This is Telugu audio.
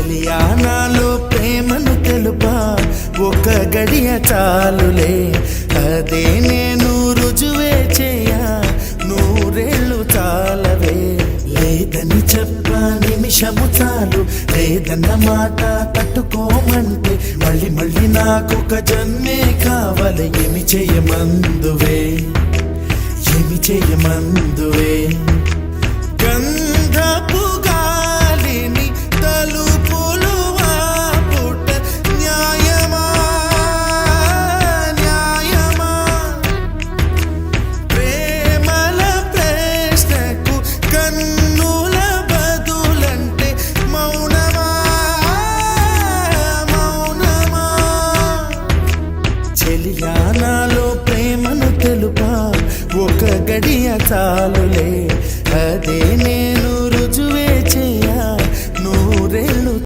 చెలియా నాలో ప్రేమను తెలుపా ఒక గడియ చాలులే అదే నేను రుజువే చేయా నూరేళ్ళు చాలవే లేదని చెప్పా నిమిషము చాలు లేదన్న మాట తట్టుకోమంటే మళ్ళీ మళ్ళీ నాకొక జన్మే కావాలి ఏమి చేయమందువే ఏమి చేయమందువే గంధపు గాలిని తలుపులు ఆపుట న్యాయమా న్యాయమా ప్రేమల ప్రశ్నకు కన్నుల బదులంటే మౌనమా మౌనమా చెలియా నాలో ప్రేమను తెలుపా ఒక గడియ చాలులే అదే నేను